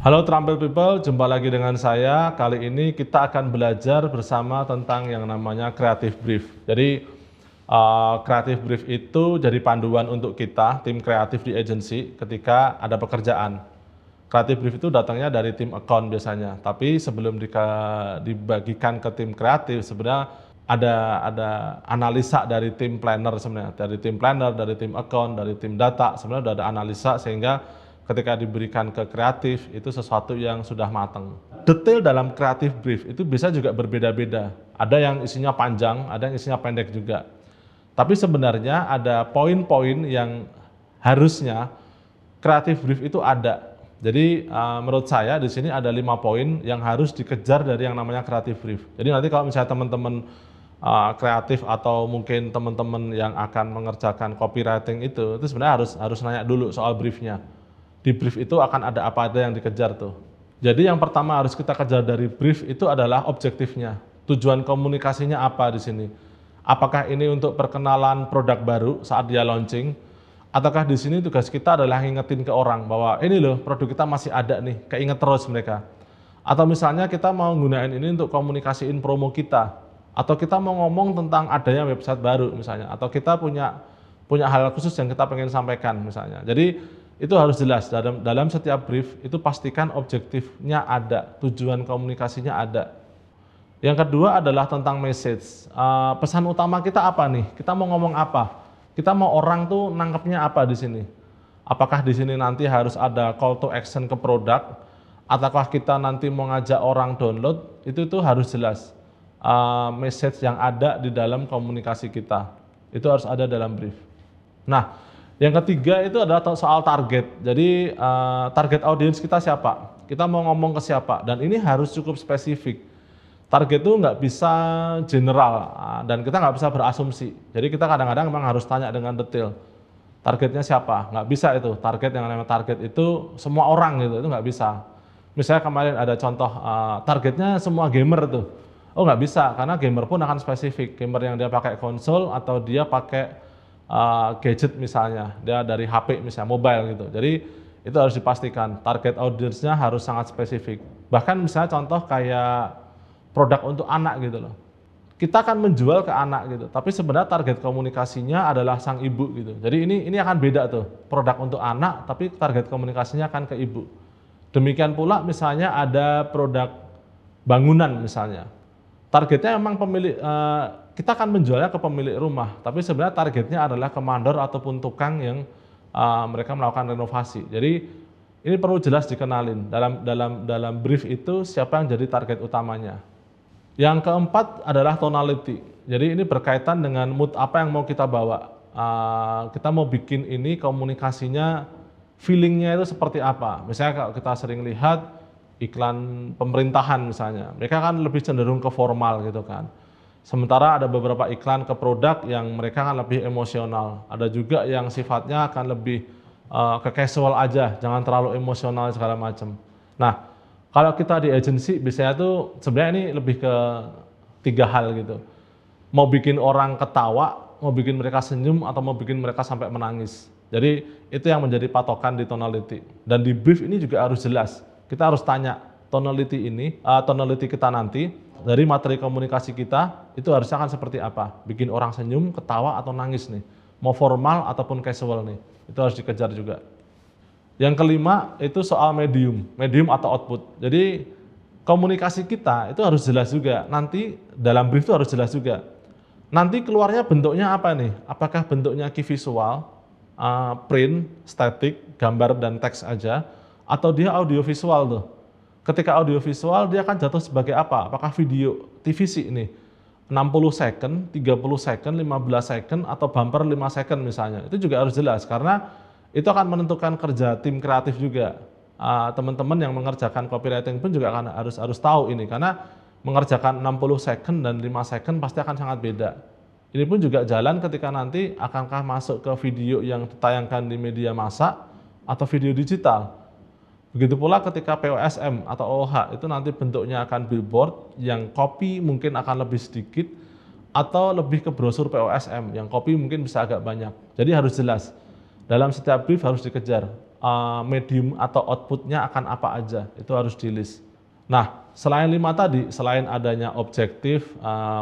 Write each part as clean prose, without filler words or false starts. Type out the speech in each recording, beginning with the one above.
Halo Terampil People, jumpa lagi dengan saya. Kali ini kita akan belajar bersama tentang yang namanya Creative Brief. Jadi, Creative Brief itu jadi panduan untuk kita, tim kreatif di agensi, ketika ada pekerjaan. Creative Brief itu datangnya dari tim account biasanya, tapi sebelum dibagikan ke tim kreatif, sebenarnya ada analisa dari tim planner sebenarnya, dari tim account, dari tim data, sebenarnya sudah ada analisa sehingga ketika diberikan ke kreatif, itu sesuatu yang sudah matang. Detail dalam creative brief itu bisa juga berbeda-beda. Ada yang isinya panjang, ada yang isinya pendek juga. Tapi sebenarnya ada poin-poin yang harusnya creative brief itu ada. Jadi menurut saya di sini ada 5 poin yang harus dikejar dari yang namanya creative brief. Jadi nanti kalau misalnya teman-teman kreatif atau mungkin teman-teman yang akan mengerjakan copywriting itu sebenarnya harus nanya dulu soal briefnya. Di brief itu akan ada apa aja yang dikejar tuh. Jadi yang pertama harus kita kejar dari brief itu adalah objektifnya. Tujuan komunikasinya apa di sini? Apakah ini untuk perkenalan produk baru saat dia launching? Ataukah di sini tugas kita adalah ngingetin ke orang bahwa ini loh produk kita masih ada nih, keinget terus mereka. Atau misalnya kita mau gunain ini untuk komunikasiin promo kita. Atau kita mau ngomong tentang adanya website baru misalnya. Atau kita punya hal khusus yang kita pengen sampaikan misalnya. Jadi itu harus jelas dalam setiap brief itu pastikan objektifnya ada, tujuan komunikasinya ada. Yang kedua adalah tentang message. Pesan utama kita apa nih? Kita mau ngomong apa? Kita mau orang tuh nangkepnya apa di sini? Apakah di sini nanti harus ada call to action ke produk? Ataukah kita nanti mau ngajak orang download? Itu tuh harus jelas. Message yang ada di dalam komunikasi kita. Itu harus ada dalam brief. Nah, yang ketiga itu adalah soal target. Jadi target audiens kita siapa? Kita mau ngomong ke siapa? Dan ini harus cukup spesifik. Target itu nggak bisa general dan kita nggak bisa berasumsi. Jadi kita kadang-kadang memang harus tanya dengan detail. Targetnya siapa? Nggak bisa itu. Target yang namanya target itu semua orang gitu, itu nggak bisa. Misalnya kemarin ada contoh targetnya semua gamer tuh. Oh nggak bisa, karena gamer pun akan spesifik. Gamer yang dia pakai konsol atau dia pakai gadget misalnya, dia dari HP misalnya, mobile gitu. Jadi itu harus dipastikan target audiensnya harus sangat spesifik. Bahkan misalnya contoh kayak produk untuk anak gitu loh. Kita akan menjual ke anak gitu, tapi sebenarnya target komunikasinya adalah sang ibu gitu. Jadi ini akan beda tuh, produk untuk anak tapi target komunikasinya akan ke ibu. Demikian pula misalnya ada produk bangunan misalnya. Targetnya memang pemilik kita akan menjualnya ke pemilik rumah, tapi sebenarnya targetnya adalah ke mandor ataupun tukang yang mereka melakukan renovasi. Jadi ini perlu jelas dikenalin dalam brief itu siapa yang jadi target utamanya. Yang keempat adalah tonality. Jadi ini berkaitan dengan mood apa yang mau kita bawa. Kita mau bikin ini komunikasinya, feelingnya itu seperti apa. Misalnya kalau kita sering lihat iklan pemerintahan misalnya, mereka kan lebih cenderung ke formal gitu kan. Sementara ada beberapa iklan ke produk yang mereka kan lebih emosional. Ada juga yang sifatnya akan lebih ke casual aja, jangan terlalu emosional segala macam. Nah, kalau kita di agensi biasanya tuh sebenarnya ini lebih ke 3 hal gitu. Mau bikin orang ketawa, mau bikin mereka senyum, atau mau bikin mereka sampai menangis. Jadi itu yang menjadi patokan di tonality. Dan di brief ini juga harus jelas. Kita harus tanya tonality kita nanti dari materi komunikasi kita itu harusnya kan seperti apa? Bikin orang senyum, ketawa atau nangis nih. Mau formal ataupun casual nih. Itu harus dikejar juga. Yang kelima itu soal medium atau output. Jadi komunikasi kita itu harus jelas juga. Nanti dalam brief itu harus jelas juga. Nanti keluarnya bentuknya apa nih? Apakah bentuknya key visual, print, static, gambar dan teks aja, atau dia audio visual tuh? Ketika audio visual dia akan jatuh sebagai apa? Apakah video TVC ini 60 second, 30 second, 15 second, atau bumper 5 second misalnya. Itu juga harus jelas karena itu akan menentukan kerja tim kreatif juga. Teman-teman yang mengerjakan copywriting pun juga akan harus tahu ini karena mengerjakan 60 second dan 5 second pasti akan sangat beda. Ini pun juga jalan ketika nanti akankah masuk ke video yang ditayangkan di media massa atau video digital. Begitu pula ketika POSM atau OOH itu nanti bentuknya akan billboard yang copy mungkin akan lebih sedikit atau lebih ke brosur POSM yang copy mungkin bisa agak banyak. Jadi harus jelas. Dalam setiap brief harus dikejar medium atau outputnya akan apa aja, itu harus di list. Nah, selain 5 tadi, selain adanya objektif,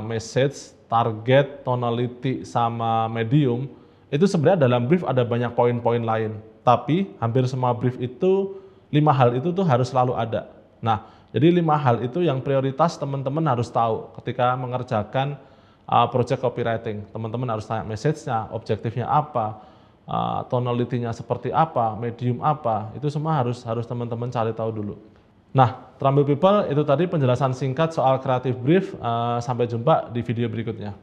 message, target, tonality, sama medium, itu sebenarnya dalam brief ada banyak poin-poin lain. Tapi hampir semua brief itu 5 hal itu tuh harus selalu ada. Nah, jadi 5 hal itu yang prioritas teman-teman harus tahu ketika mengerjakan project copywriting. Teman-teman harus tanya message-nya, objektifnya apa, tonality-nya seperti apa, medium apa, itu semua harus teman-teman cari tahu dulu. Nah, Trumbull People, itu tadi penjelasan singkat soal creative brief. Sampai jumpa di video berikutnya.